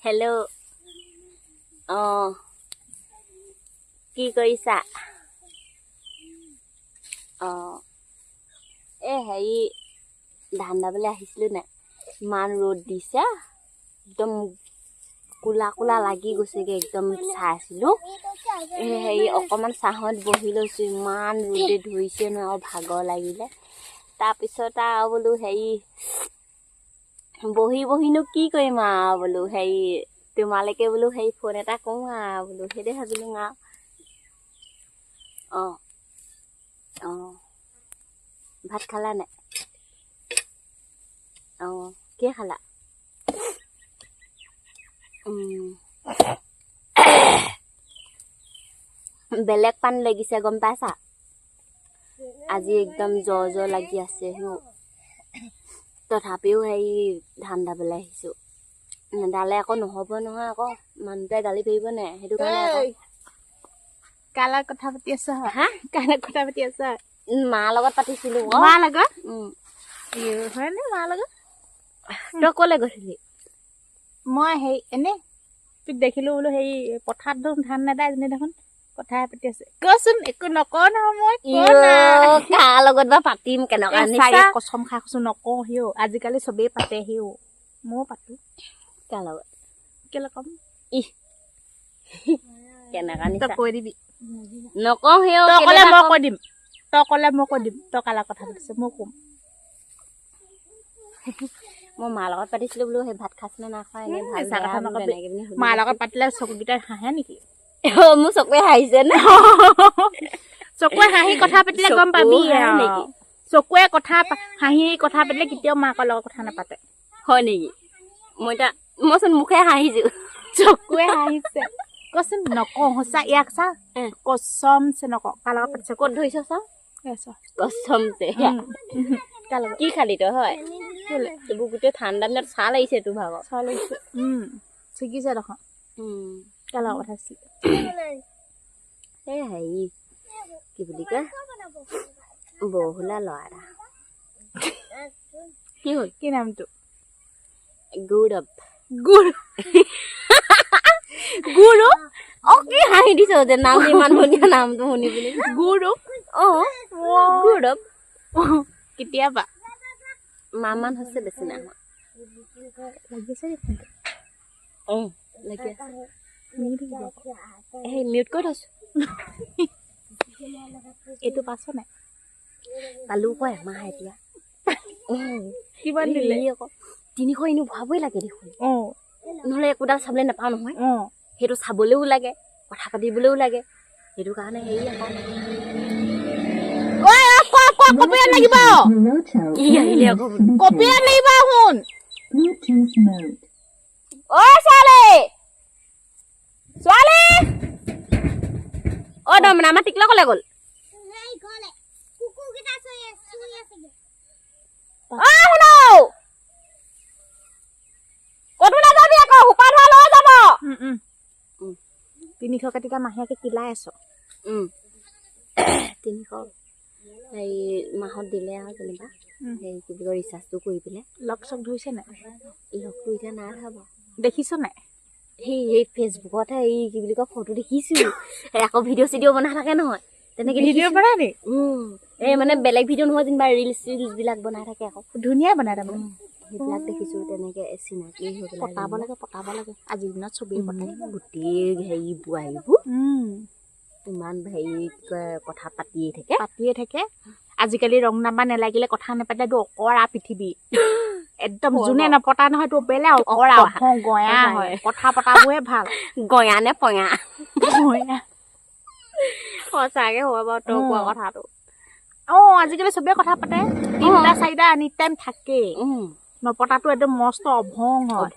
Hello' কি কৰিছা? হেৰি ধান দাবলৈ আহিছিলোঁ নাই, ইমান ৰ'দ দিছে, একদম কোলা কোলা লাগি গৈছেগৈ, একদম চাই আছিলোঁ। হেৰি অকণমান ছাঁহত বহি লৈছোঁ, ইমান ৰ'দে ধৰিছে নহয় আৰু ভাগৰ লাগিলে। তাৰপিছত আৰু বোলো হেৰি বহিনো কি কৰিম আৰু বোলো হেৰি তোমালৈকে বোলো হেৰি ফোন এটা কৰোঁ আৰু বোলো সেইদে ভাবিলোঁ আৰু ভাত খালা নাই? কি খালা? বেলেগ পানী লাগিছে গম পাইছা? আজি একদম জ্বৰ লাগি আছে তথাপিও হেৰি ধান দাবলৈ আহিছোঁ। দালে আকৌ নহ'ব নহয়, আকৌ মানুহটোৱে গালি পাৰিব নাই, সেইটো কাৰণে কাৰ লগত কথা পাতি আছা? হা কাৰ লগত কথা পাতি আছা? মাৰ লগত পাতিছিলোঁ। মাৰ লগত? হয়নে মাৰ লগত? তই ক'লৈ গৈছিলি? মই হেৰি এনেই তোক দেখিলোঁ বোলো হেৰি পথাৰত ধান নেদাই এজনী দেখোন কথাই পাতি আছে। কচোন একো নকওঁ নহয় মই। কাৰ লগত বা পাতিম কেনেকুৱা নিচা কচম খাই কৈছোঁ নকওঁ সিও। আজিকালি চবেই পাতে সিও, ময়ো পাতো। কাৰ লগত? কেলে কম? কেনেকুৱা নিচা তই কৈ দিবি। নকওঁ সিও। তই ক'লে মই কৈ দিম। তই ক'লে মই কৈ দিম তই কাৰ লগত কথা পাতিছ মই ক'ম। মই মাৰ লগত পাতিছিলোঁ বোলো, সেই ভাত খাইছিলে নাই খোৱা, এনেই ভাল কথা নকবি। মাৰ লগত পাতিলে চকুকেইটা হাঁহে নেকি? মোৰ চকুৱে হাঁহিছে নে? চকুৱে হাঁহি কথা পাতিলে গম পাবি নেকি? চকুৱে হাঁহি কথা পাতিলে কেতিয়াও মাকৰ লগত কথা নাপাতে। হয় নেকি? মইচোন মুখে হাঁহিছোঁ। চকুৱে হাঁহিছে। কচোন নকওঁ সঁচা, ইয়াক চা কচম চে নকওঁ। কাৰ লগত পাতিছ? ক'ত ধৰিছ চা? কচম চে। কি খালি তই হয়? তোৰ গোটেই ঠাণ্ডা দিনত চাহ লাগিছে তোৰ ভাগৰ। চাহ লাগিছে। ছিগিছে দেখোন। কাৰ লগত কথা আছিলে? হেৰি কি বুলি কয়, বৰহুলা ল'ৰা এটা। কি হ'ল? কি নামটো? গৌৰৱ। গুৰু? কি হাঁহি দিছ যে নামটো ইমান ধুনীয়া নামটো শুনি পিনি। গুৰু? গৌৰৱ। কেতিয়াবা? মাহমান হৈছে, বেছি নাই হোৱা। লাগিছে লাগি আছে। মিউট কৰি থৈছোঁ। এইটো পাছ নাই? পালোঁ আকৌ এমাহ এতিয়া। কিমান দিলে? আকৌ 300 এনেও ভৰাবই লাগে দেখোন। নহ'লে একোডাল চাবলৈ নাপাওঁ নহয়। সেইটো চাবলৈও লাগে, কথা পাতিবলৈও লাগে, সেইটো কাৰণে হেৰি আকৌ কপিয়াত লাগিব। কি আহিলে আকৌ? কপিয়াত লাগিব শুন। ছোৱালী দমনা আমাৰ টিকলা ক'লে গ'ল? ক'তো নাযাবি আকৌ, সোপা ধৰা লৈ যাব। 300 কাটিকা মাহীয়াকে কিলাই আছ। 300 হেৰি মাহত দিলে আৰু যেনিবা হেৰি কি বুলি কয় ৰিচাৰ্জটো কৰি পেলাই। লগ চগ ধৰিছে নাই? লগটো এতিয়া নাই ধৰা। দেখিছ নাই? সেই ফেচবুকতহে এই কি বুলি কয় ফটো দেখিছোঁ। আকৌ ভিডিঅ' বনাই থাকে নহয়, তেনেকে ভিডিঅ' বনাই নি? এই মানে বেলেগ ভিডিঅ' নহয় যেনিবা ৰিলচ বিলাক বনাই থাকে আকৌ। ধুনীয়া বনাই তাৰমানে। সেইবিলাক দেখিছোঁ, তেনেকে চিনাকি হৈ পেলাই পটাব লাগে। আজিৰ দিনত চবেই পটাই। গোটেই হেৰি বোৱাৰীবোৰ ইমান হেৰি কথা পাতিয়ে থাকে। আজিকালি ৰং নাম্বাৰ নেলাগিলে কথা নাপাতিলে তো অকৰা পৃথিৱী। একদম যোনে নপতা নহয় তো বেলেগ অকৰা গয়া হয়। কথা পতাবোৰহে ভাল। গয়া নে পয়া? সঁচাকে হয় বাৰু তই কোৱা কথাটো। আজিকালি চবে কথা পাতে। 3টা 4টা এনি টাইম থাকেই। নপতাটো একদম মস্ত অভং হয়।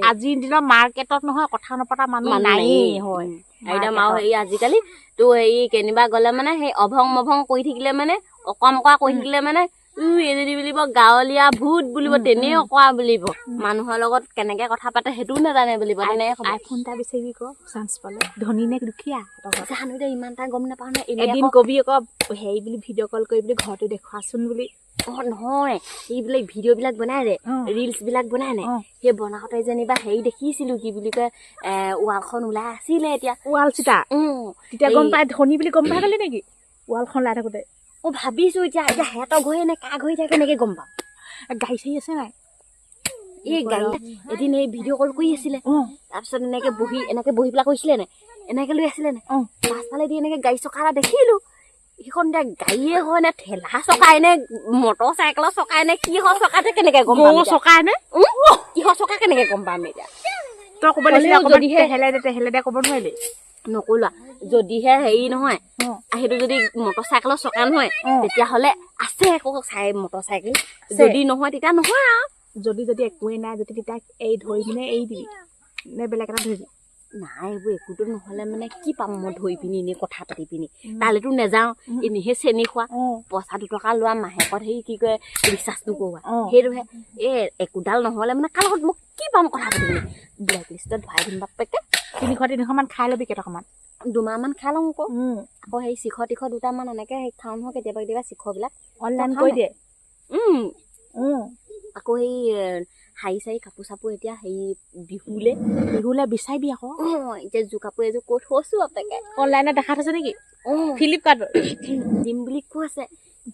আজিৰ দিনৰ মাৰ্কেটত নহয় কথা নপতা মানুহ নায়েই হয়। একদম আৰু হেৰি আজিকালি তো হেৰি কেনিবা গ'লে মানে সেই অভং মভং কৰি থাকিলে মানে অকম অকা কৰি থাকিলে মানে এজনী বুলিব গাঁৱলীয়া ভূত বুলিব তেনেও কোৱা বুলিব মানুহৰ লগত কেনেকে কথা পাতে সেইটোও নাজানে বুলিব তেনেকে আইফোন এটা বিচাৰিবি ক চান্স পালে ধনী নে দুখীয়া জানো দে ইমান এটা গম নাপাওঁ নে এদিন কবি আকৌ হেৰি বুলি ভিডিঅ' কল কৰি বুলি ঘৰতে দেখুৱাচোন বুলি নহয় এইবিলাক ভিডিঅ' বিলাক বনাই দে ৰিলচ বিলাক বনাই নে সেই বনাওঁতে যেনিবা হেৰি দেখিছিলো কি বুলি কয় ৱালখন ওলাই আছিলে এতিয়া ৱাল চিতা তেতিয়া গম পাই ধনী বুলি গম পাই গলি নেকি ৱালখন ওলাই থাকোতে ভাবিছো এতিয়া সিহঁতৰ ঘৰে নে কাৰ ঘৰে থাকে কেনেকে গম পাম গাড়ী চাৰি আছে নাই এই গাড়ী এদিন এই ভিডিঅ' কল কৰি আছিলে তাৰপিছত এনেকে বহি পেলাই কৈছিলে নে এনেকে লৈ আছিলে নে পাছফালে দি এনেকে গাড়ী চকা এটা দেখিলো সেইখন এতিয়া গাড়ীয়ে হয় নে ঠেলা চকাই নে মটৰ চাইকেলৰ চকাই নে কিহৰ চকাতে কেনেকে গম পাম চকাই নে কিহৰ চকা কেনেকে গম পাম এতিয়া তই ক'ব লাগিছিলে তেহেলে দে ক'ব নোৱাৰিলি নকলোৱা যদিহে হেৰি নহয় সেইটো যদি মটৰ চাইকেলৰ চকা নহয় তেতিয়াহ'লে আছে আকৌ মটৰ চাইকেল যদি নহয় তেতিয়া নহয় আৰু যদি একোৱেই নাই যদি তেতিয়া এই ধৰি পিনে এৰি দিবি নে বেলেগ এটা ধৰিবি নাই এইবোৰ একোতো নহ'লে মানে কি পাম মই ধৰি পিনি এনেই কথা পাতি পিনি তালেতো নেযাওঁ এনেহে চেনি খোৱা পইচা 2 টকা লোৱা মাহেকত হেৰি কি কয় ৰিচাৰ্জটো কৰোৱা সেইটোহে একোডাল নহ'লে মানে কাৰ লগত মোক কি পাম কথা পাতি পিনি ব্লেক লিষ্টত ভৰাই দিম বাপেকে 300 মান খাই ল'বি কেইটকামান 2 মাহমান খাই লওঁ আকৌ সেই চিখৰ টিখৰ 2টামান এনেকে খাওঁ নহয় কেতিয়াবা চিখৰবিলাক অনলাইন কৰি দিয়ে আকৌ সেই হাৰি চাৰি কাপোৰ চাপোৰ এতিয়া হেৰি বিহুলে বিচাৰিবি আকৌ এতিয়া যোৰ কাপোৰ এযোৰ ক'ত থৈছো বাপেকে অনলাইনত দেখা থৈছে নেকি ফ্লিপকাৰ্টত দিম বুলি কৈছে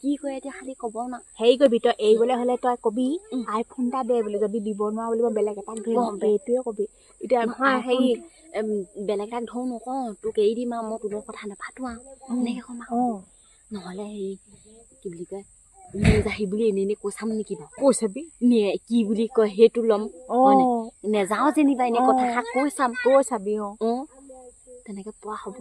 কি কয় এতিয়া খালি ক'ব না হেৰি কৰিবি তই এৰিবলৈ হ'লে তই কবি আইফোন এটা দে বুলি যদি দিব নোৱাৰ বুলিব বেলেগ এটাক ধৰিম এইটোৱে কবি এতিয়া হেৰি বেলেগ এটাক ধৰো নকওঁ তোক এৰি দিম আৰু মই তোৰ কথা নাপাতো আৰু এনেকে ক'ম নহ'লে হেৰি কি বুলি কয় নেযাহি বুলি এনে কৈ চাম নেকি বাৰু কৈ চাবি কি বুলি কয় সেইটো ল'ম নেযাওঁ যেনিবা এনে কথা কৈ চাবি তেনেকে পোৱা হ'ব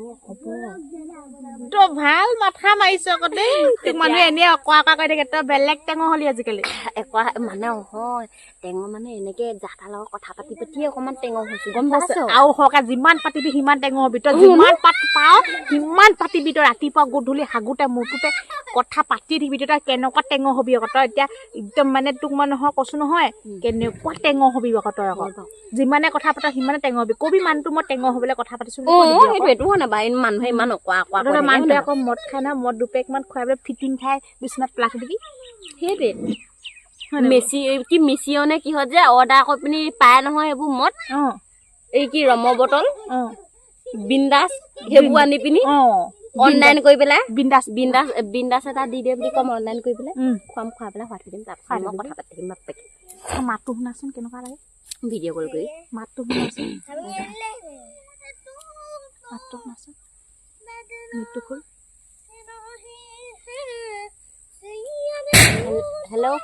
তই ভাল মাথা মাৰিছ আকৌ দেই মানুহে এনে অকোৱা কৈ থাকে তই বেলেগ টেঙৰ হলি আজিকালি একোৱা মানে নহয় টেঙৰ মানে এনেকে যাতাৰ লগত কথা পাতি অকমান টেঙৰ হৈছো গম পাইছ আৰু সৰকা যিমান পাতিবি সিমান টেঙৰ হবি তই যিমান পাত পাও সিমান পাতিবি তই ৰাতিপুৱা গধূলি হাগুতে মুঠোতে কথা পাতি থাকিবি তই কেনেকুৱা টেঙৰ হবি আকৌ তই এতিয়া একদম মানে তোক মই নহয় কৈছো নহয় কেনেকুৱা টেঙৰ হবি আকৌ তই আকৌ যিমানে কথা পাত সিমানে টেঙৰ হবি কবি মানুহটো মই টেঙৰ হবলৈ কথা পাতিছো সেইটো হয় না বাৰু মানুহে ইমান অকোৱা মানুহটোৱে আকৌ মদ খাই না মদ 2 পেক মান খুৱাই পেলাই ফিটিং খাই বিচনাত পেলাই দিবি সেইটোৱে মেচিয়নে কিহত যে অৰ্ডাৰ কৰি পিনি পায় নহয় এইবোৰ মদ এই কি ৰমৰ বটল বিন্দাছ সেইবোৰ আনি পিনি অনলাইন কৰি পেলাই বিন্দাছ এটা দি দে বুলি কম অনলাইন কৰি পেলাই খুৱাই পেলাই শুৱাই থৈ দিম তাৰপিছত মই কথা পাতি থাকিম বাপেকে মাতটো শুনাচোন কেনেকুৱা লাগে ভিডিঅ' কল কৰি মাতটো শুনাচোন মৃত্যু খোল হেল্ল'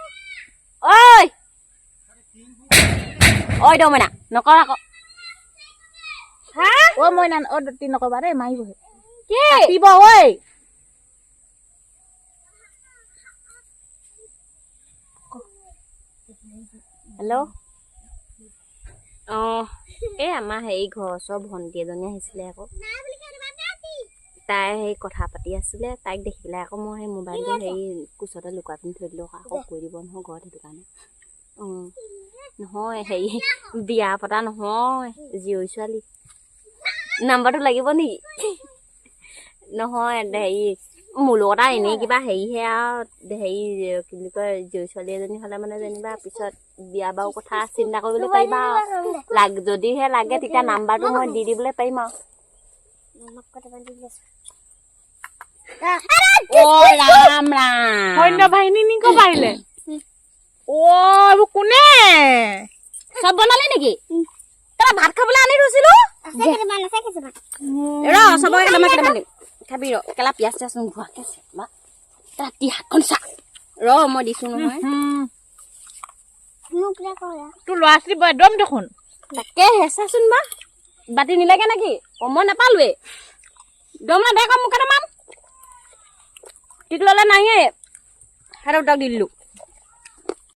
ঐ দমনা নকৰ আকৌ মই নকবা দেই মাৰিবহে কি ঐ হেল্ল' এই আমাৰ হেৰি ঘৰৰ ওচৰৰ ভণ্টি এজনী আহিছিলে আকৌ তাই সেই কথা পাতি আছিলে তাইক দেখি পেলাই আকৌ মই সেই মোবাইলটো হেৰি কোচতে লুকুৱাই পিনি থৈ দিলোঁ আকৌ কৈ দিব নহয় ঘৰত সেইটো কাৰণে নহয় হেৰি বিয়া পতা নহয় জীয়ৰী ছোৱালী নাম্বাৰটো লাগিব নেকি নহয় হেৰি মোৰ লগত আৰু এনেই কিবা হেৰিহে আৰু হেৰি কি বুলি কয় জীয়ৰী ছোৱালী এজনী হ'লে মানে যেনিবা পিছত বিয়া বাৰু কথা চিন্তা কৰিবলৈ পাৰিবা আৰু যদিহে লাগে তেতিয়া নাম্বাৰটো মই দি দিবলৈ পাৰিম আৰু ৰাম ৰাম সৈন্য বাহিনী নিক পাৰিলে এইবোৰ কোনে চব বনালে নেকি তই ভাত খাবলৈ আনি থৈছিলো চবকে কেইটামান খাবি কেলা পিয়াজ চিয়াজ নোভোৱাকে ৰাতি হাতখন চা মই দিছো নহয় তোৰ ল'ৰা ছোৱালী বৰ একদম দেখোন তাকে হেঁচাচোন বা বাতি নিলাগে নেকি মই নাপালোৱে দম না দে মোক কেইটামান ঠিক ল'লে নাহে সিহঁতক দি দিলো